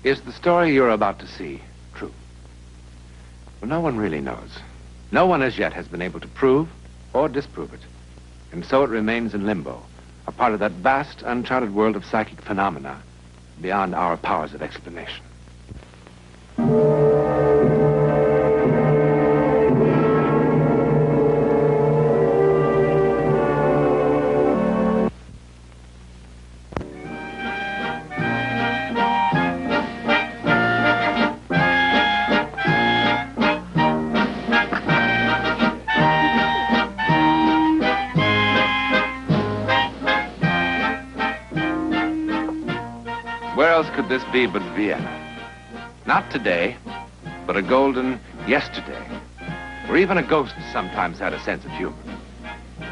Is the story you're about to see true? Well, no one really knows. No one as yet has been able to prove or disprove it. And so it remains in limbo, a part of that vast, uncharted world of psychic phenomena beyond our powers of explanation. Where else could this be but Vienna? Not today, but a golden yesterday, where even a ghost sometimes had a sense of humor.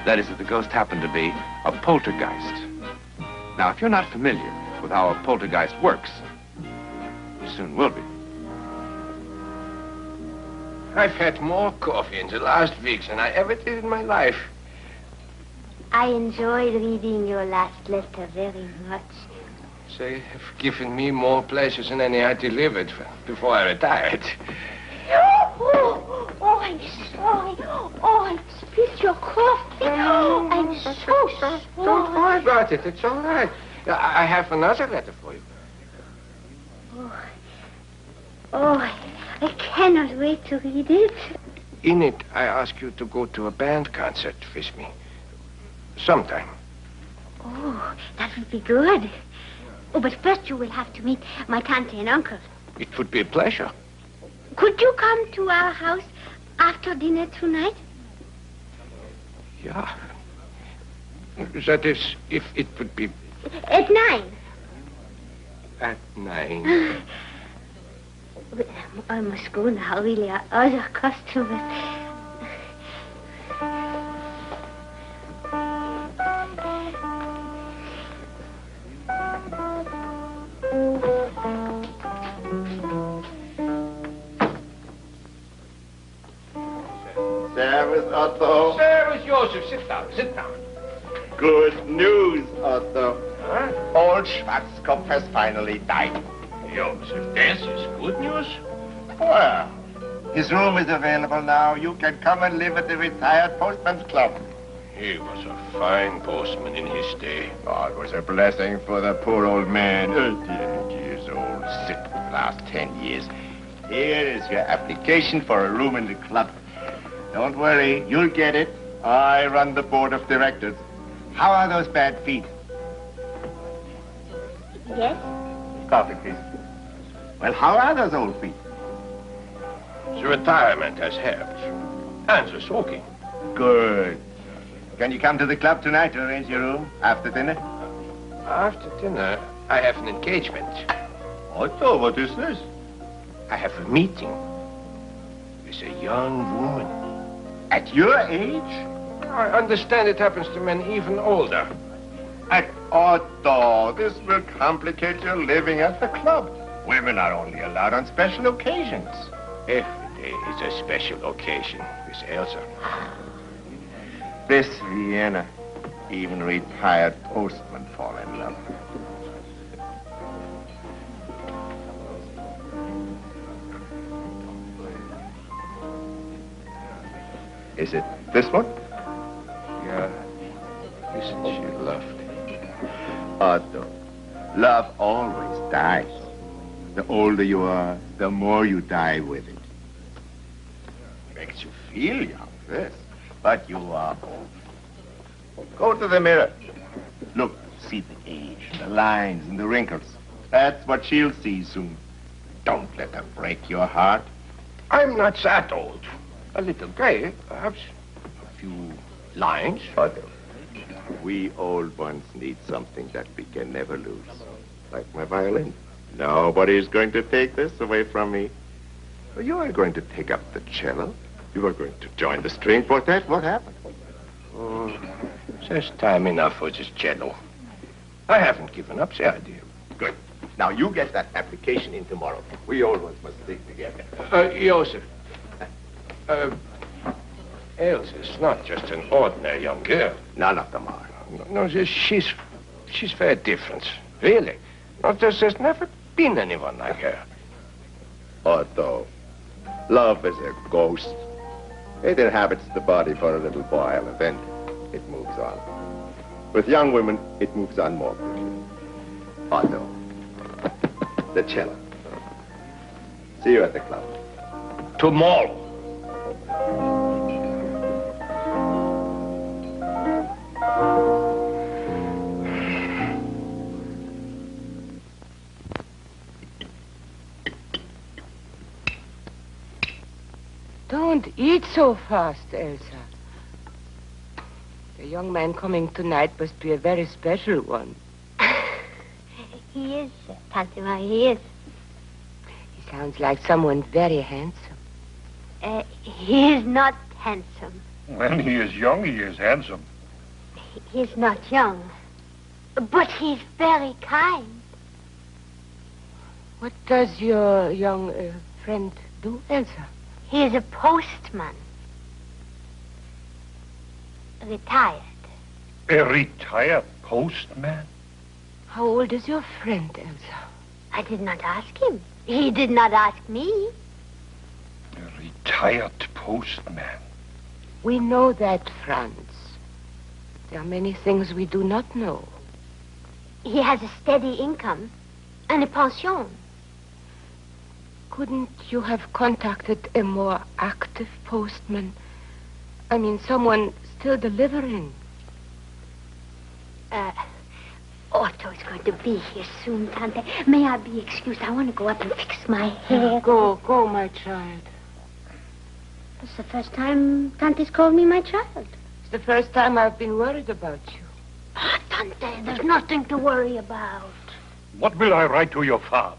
That is, if the ghost happened to be a poltergeist. Now, if you're not familiar with how a poltergeist works, you soon will be. I've had more coffee in the last weeks than I ever did in my life. I enjoyed reading your last letter very much. They have given me more pleasures than any I delivered before I retired. Oh, I'm sorry. Oh, I spilled your coffee. Oh, I'm so sorry. Don't worry about it. It's all right. I have another letter for you. Oh, I cannot wait to read it. In it, I ask you to go to a band concert with me. Sometime. Oh, that would be good. Oh, but first you will have to meet my tante and uncle. It would be a pleasure. Could you come to our house after dinner tonight? Yeah. That is, if it would be... At 9. At 9. I must go now, really. Other customers. Servus, Otto. Servus, Joseph. Sit down, sit down. Good news, Otto. Huh? Old Schwarzkopf has finally died. Joseph, this is good news. Well, his room is available now. You can come and live at the retired postman's club. He was a fine postman in his day. Oh, it was a blessing for the poor old man. 88 years old, sick for the last 10 years. Here is your application for a room in the club. Don't worry, you'll get it. I run the board of directors. How are those bad feet? Yes? Coffee, please. Well, how are those old feet? The retirement has helped. And the smoking. Good. Can you come to the club tonight to arrange your room after dinner? After dinner, I have an engagement. Otto, what is this? I have a meeting with a young woman. At your age? I understand it happens to men even older. Otto, this will complicate your living at the club. Women are only allowed on special occasions. Every day is a special occasion with Elsa. This Vienna, even retired postmen fall in love. Is it this one? Yeah. Isn't she lovely? Otto, love always dies. The older you are, the more you die with it. Makes you feel young, yes. But you are old. Go to the mirror. Look, see the age, the lines and the wrinkles. That's what she'll see soon. Don't let her break your heart. I'm not that old. A little gray, perhaps. A few lines. Otto, we old ones need something that we can never lose. Like my violin. Nobody's going to take this away from me. You are going to take up the cello. You are going to join the string quartet. What happened? Oh, there's time enough for this cello. I haven't given up the idea. Good. Now, you get that application in tomorrow. We old ones must stick together. Joseph. Elsa's not just an ordinary young girl. None of them are. No, she's very different. Really. No, there's never been anyone like her. Otto, love is a ghost. It inhabits the body for a little while, and then it moves on. With young women, it moves on more quickly. Otto, the cello. See you at the club. Tomorrow. Don't eat so fast, Elsa. The young man coming tonight must be a very special one. He is, Tante Marie, he is. He sounds like someone very handsome. He is not handsome. When he is young, he is handsome. He is not young. But he's very kind. What does your young friend do, Elsa? He is a postman. Retired. A retired postman? How old is your friend, Elsa? I did not ask him. He did not ask me. A retired postman. We know that, Franz. There are many things we do not know. He has a steady income and a pension. Couldn't you have contacted a more active postman? I mean, someone still delivering. Otto is going to be here soon, Tante. May I be excused? I want to go up and fix my hair. Go, my child. It's the first time Tante's called me my child. It's the first time I've been worried about you. Ah, Tante, there's nothing to worry about. What will I write to your father?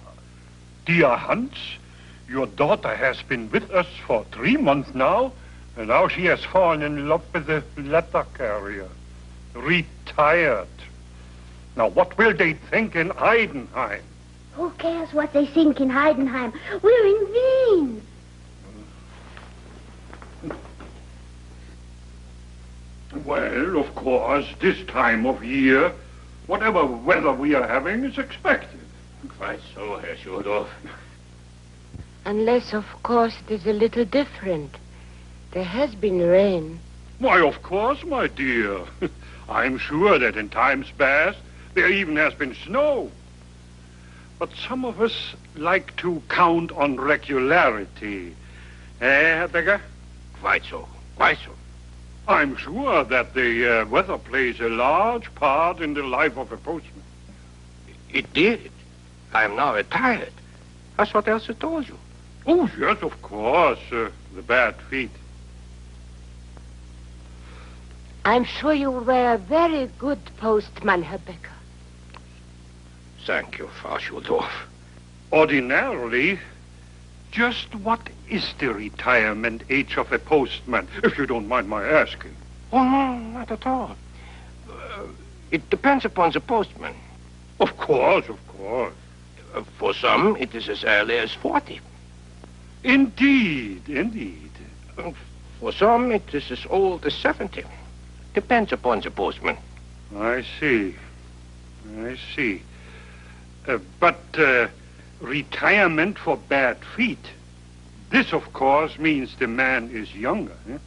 Dear Hans, your daughter has been with us for 3 months now, and now she has fallen in love with a letter carrier. Retired. Now, what will they think in Heidenheim? Who cares what they think in Heidenheim? We're in Wien. Well, of course, this time of year, whatever weather we are having is expected. Quite so, Herr Schuldorf. Unless, of course, it is a little different. There has been rain. Why, of course, my dear. I'm sure that in times past, there even has been snow. But some of us like to count on regularity. Herr Becker? Quite so, quite so. I'm sure that the weather plays a large part in the life of a postman. It did. I am now retired. That's what Elsa told you. Oh, yes, of course. The bad feet. I'm sure you were a very good postman, Herr Becker. Thank you, Frau Schuldorf. Ordinarily, just what is the retirement age of a postman, if you don't mind my asking? Oh, no, not at all. It depends upon the postman. Of course, of course. For some, it is as early as 40. Indeed, indeed. For some, it is as old as 70. Depends upon the postman. I see. I see. But retirement for bad feet, this, of course, means the man is younger. Eh?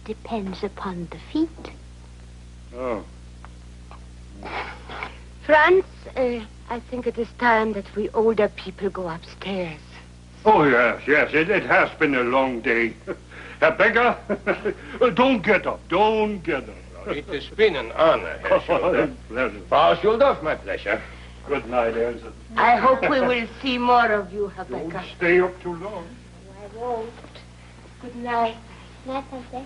Depends upon the feet. Oh. Franz, I think it is time that we older people go upstairs. Oh, yes, yes. It has been a long day. Herr Becker, don't get up. Don't get up. It has been an honor, Herr Schuldorf. Pleasure. Frau Schuldorf, my pleasure. Good night, Elsa. I hope we will see more of you, Herr Becker. Don't stay up too long. I won't. Good night. Night, Tante.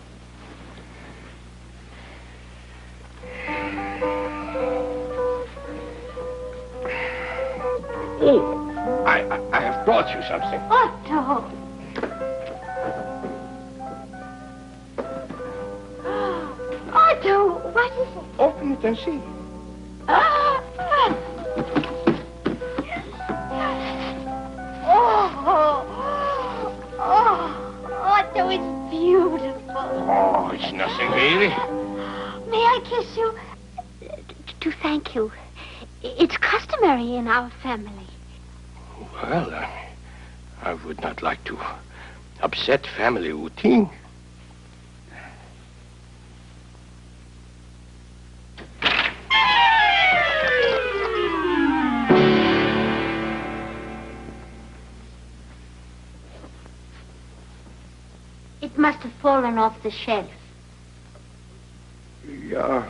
Oh, I have brought you something. Otto! Otto, what is it? Open it and see. Oh, Otto, it's beautiful. Oh, it's nothing really. May I kiss you? To thank you. It's customary in our family. Well, I would not like to upset family routine. It must have fallen off the shelf. Yeah.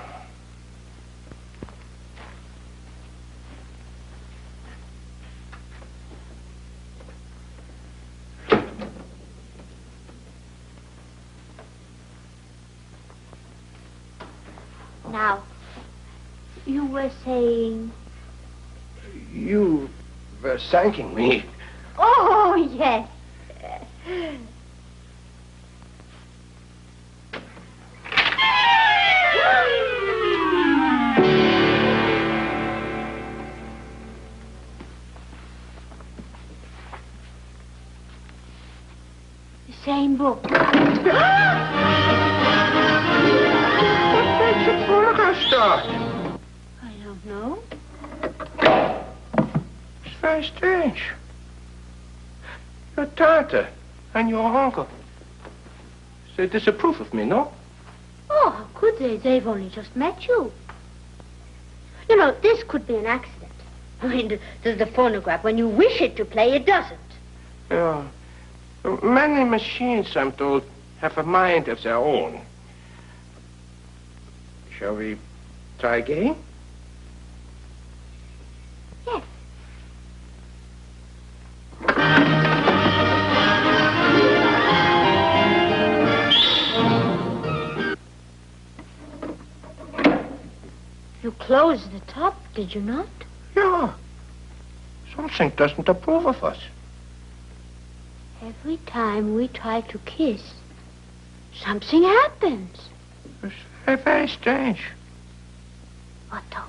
Now, you were saying... You were thanking me. Oh, yes. The same book. What makes it burger start? I don't know. It's very strange. Your tante and your uncle, they disapprove of me, no? Oh, how could they? They've only just met you. You know, this could be an accident. I mean, there's the phonograph. When you wish it to play, it doesn't. Yeah. Many machines, I'm told, have a mind of their own. Shall we try again? Yes. You closed the top, did you not? Yeah. Something doesn't approve of us. Every time we try to kiss, something happens. It's very, very strange. Otto,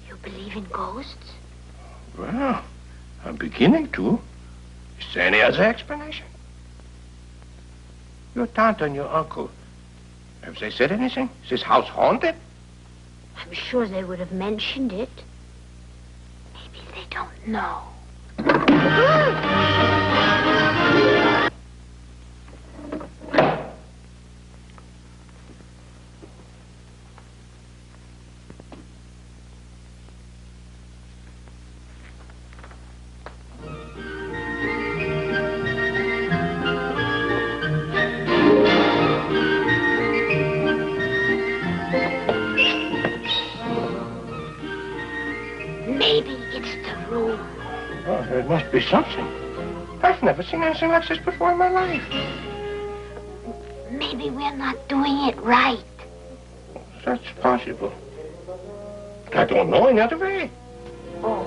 you believe in ghosts? Well, I'm beginning to. Is there any other explanation? Your tante and your uncle, have they said anything? Is this house haunted? I'm sure they would have mentioned it. Maybe they don't know. Maybe it's the room. Oh, there must be something. I've never seen anything like this before in my life. Maybe we're not doing it right. That's possible. I don't know any other way. Oh.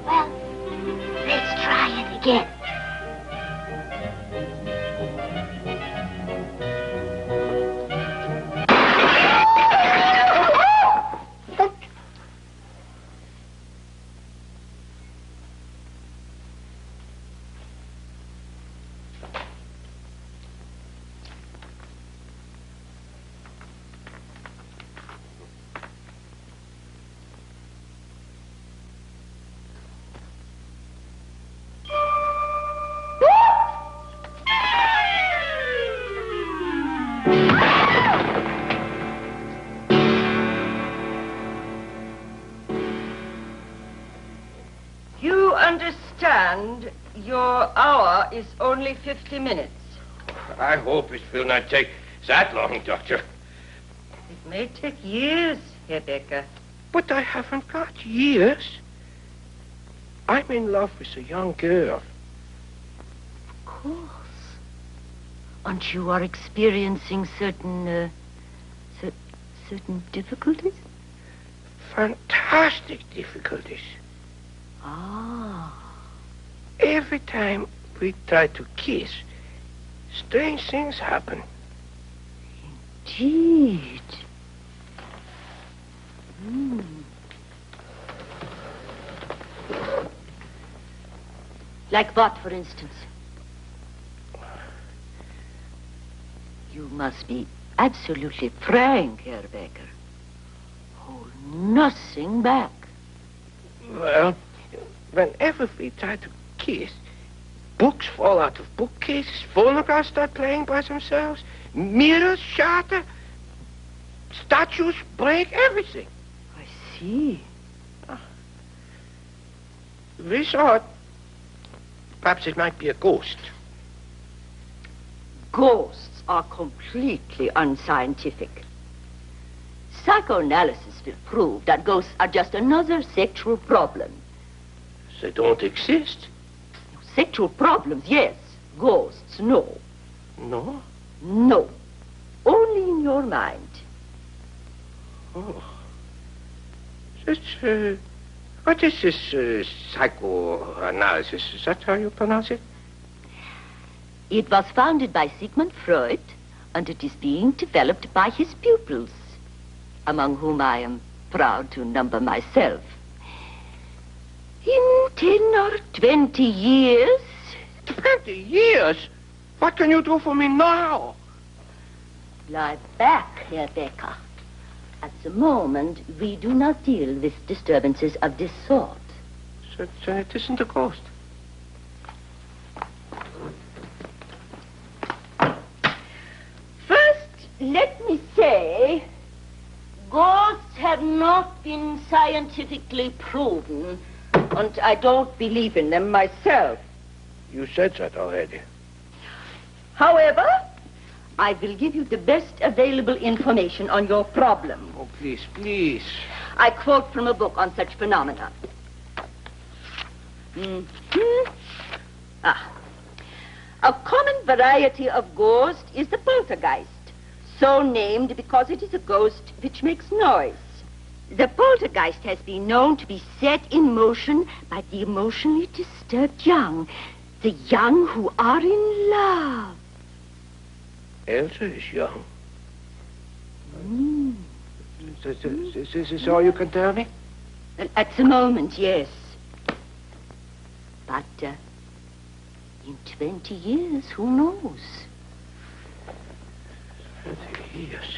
Well, let's try it again. You understand your hour is only 50 minutes. I hope it will not take that long, Doctor. It may take years, Herr Becker. But I haven't got years. I'm in love with a young girl. Of course. And you are experiencing certain difficulties? Fantastic difficulties. Ah. Every time we try to kiss, strange things happen. Indeed. Like what, for instance? You must be absolutely frank, Herr Becker. Hold nothing back. Well, whenever we try to kiss, books fall out of bookcases, phonographs start playing by themselves, mirrors shatter, statues break, everything. I see. We thought perhaps it might be a ghost. Ghosts are completely unscientific. Psychoanalysis will prove that ghosts are just another sexual problem. They don't exist. Sexual problems, yes. Ghosts, no. No? No. Only in your mind. Oh. What is this psychoanalysis? Is that how you pronounce it? It was founded by Sigmund Freud, and it is being developed by his pupils, among whom I am proud to number myself. In 10 or 20 years... 20 years? What can you do for me now? Lie back, Herr Becker. At the moment, we do not deal with disturbances of this sort. So it isn't a ghost. First, let me say, ghosts have not been scientifically proven, and I don't believe in them myself. You said that already. However, I will give you the best available information on your problem. Oh, please, please. I quote from a book on such phenomena. A common variety of ghost is the poltergeist, so named because it is a ghost which makes noise. The poltergeist has been known to be set in motion by the emotionally disturbed young, the young who are in love. Elsa is young. Is this all you can tell me? At the moment, yes. But in 20 years, who knows? 20 years.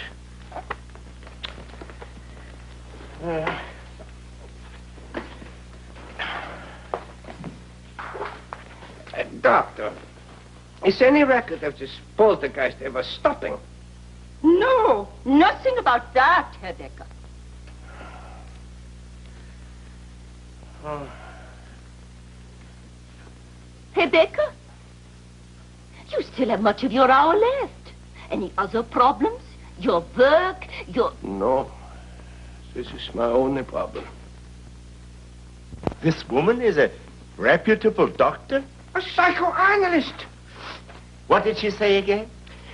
Doctor, is any record of this poltergeist ever stopping? No, nothing about that, Herr Becker. Herr Becker, you still have much of your hour left. Any other problems? Your work, your... No, this is my only problem. This woman is a reputable doctor? A psychoanalyst. What did she say again?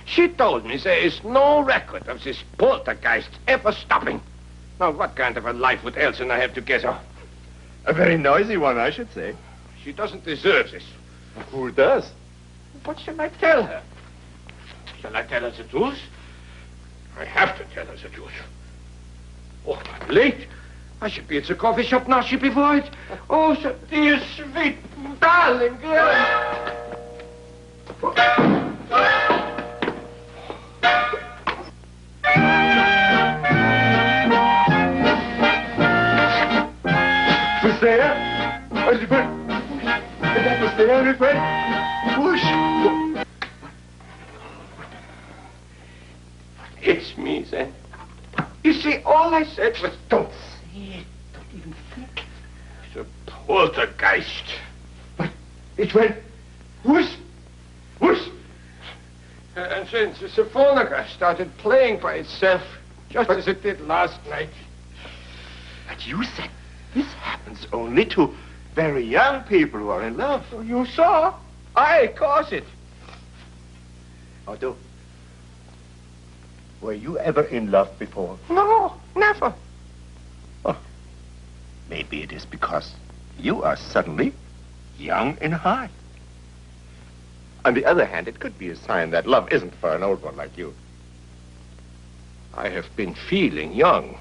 She told me there is no record of this poltergeist ever stopping. Now, what kind of a life would Elsa and I have together? A very noisy one, I should say. She doesn't deserve this. Who does? What shall I tell her? Shall I tell her the truth? I have to tell her the truth. Oh, I'm late. I should be at the coffee shop now, she before it. Oh, so dear, sweet, darling girl. Was there? That was there, it went. Whoosh. It's me, then. You see, all I said was, don't say it. Don't even think. It's a poltergeist. But it went whoosh, whoosh. And since the phonograph started playing by itself, just as it did last night. But you said this happens only to very young people who are in love. You saw? I caused it. Otto, were you ever in love before? No, never. Oh, maybe it is because you are suddenly young in heart. On the other hand, it could be a sign that love isn't for an old one like you. I have been feeling young.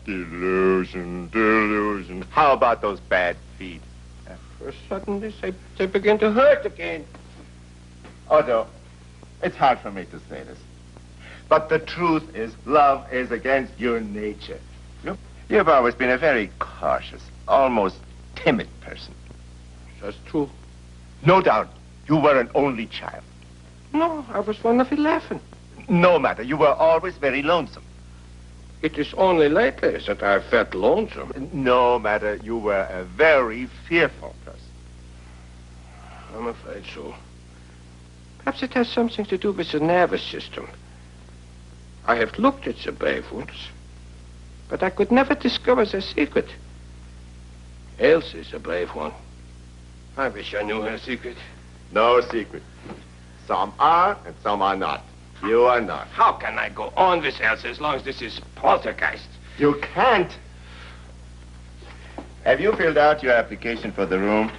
Delusion, delusion. How about those bad feet? For suddenly they begin to hurt again. Otto, it's hard for me to say this, but the truth is love is against your nature. You've always been a very cautious, almost timid person. That's true. No doubt, you were an only child. No, I was one of 11. No matter, you were always very lonesome. It is only lately that I felt lonesome. No matter, you were a very fearful person. I'm afraid so. Perhaps it has something to do with the nervous system. I have looked at the brave ones, but I could never discover their secret. Elsa is a brave one. I wish I knew her secret. No secret. Some are and some are not. You are not. How can I go on with Elsa as long as this is poltergeist? You can't. Have you filled out your application for the room?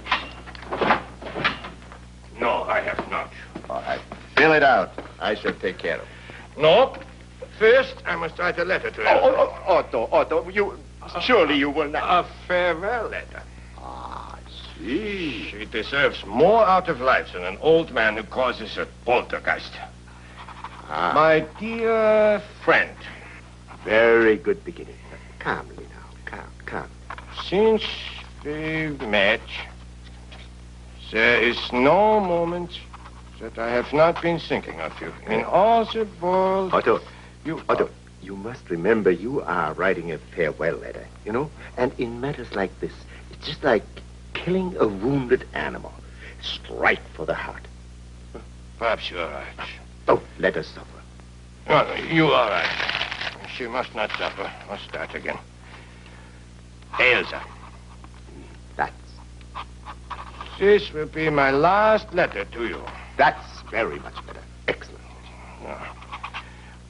No, I have not. All right. Fill it out. I shall take care of it. No. First, I must write a letter to her. Otto, surely you will not. A farewell letter. Ah, I see. She deserves more out of life than an old man who causes a poltergeist. Ah. My dear friend, Very good beginning. Calmly now. Calm. since we met, there is no moment that I have not been thinking of you. In all the world... Otto, You... you must remember you are writing a farewell letter, you know? And in matters like this, it's just like killing a wounded animal. Strike for the heart. Perhaps you're right. Oh, let us suffer. No, you are right. She must not suffer. Must start again. Elsa. That's This will be my last letter to you. very much better. Excellent.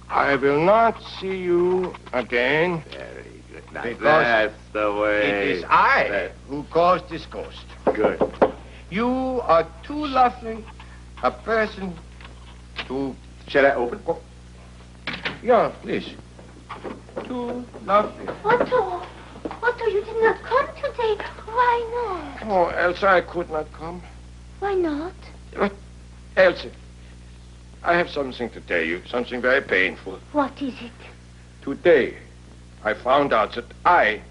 I will not see you again. Very good. Now, Because that's the way. It is I who caused this ghost. Good. You are too lovely a person to... Shall I open? Yeah, please. Too lovely. Otto, you did not come today. Why not? Oh, Elsa, I could not come. Why not? But, Elsa, I have something to tell you, something very painful. What is it? Today, I found out that I...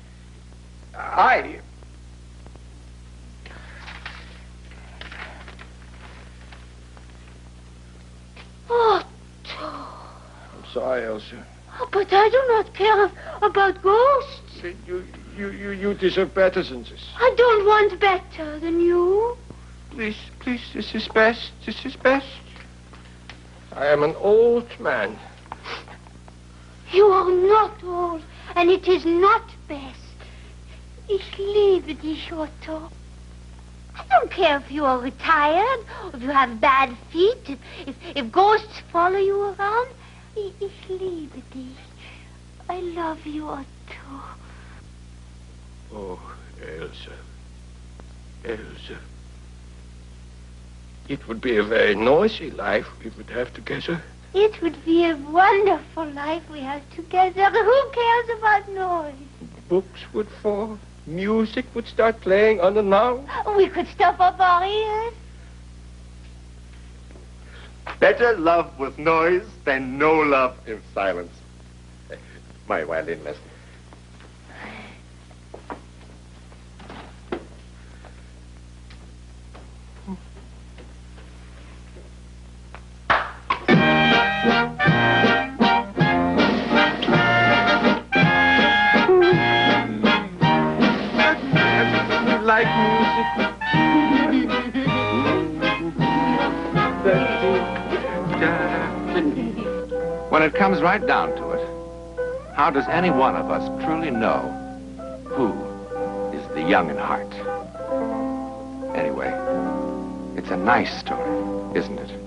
Otto. I'm sorry, Elsa. Oh, but I do not care about ghosts. You deserve better than this. I don't want better than you. Please, this is best. This is best. I am an old man. You are not old, and it is not best. Ich liebe dich, Otto. I don't care if you are retired, if you have bad feet, if ghosts follow you around. Ich liebe dich. I love you, Otto. Oh, Elsa. Elsa. It would be a very noisy life we would have together. It would be a wonderful life we have together. Who cares about noise? Books would fall. Music would start playing on and on. We could stop up our ears. Better love with noise than no love in silence. My violin lesson. Like music. When it comes right down to it, how does any one of us truly know who is the young in heart? Anyway, it's a nice story, isn't it?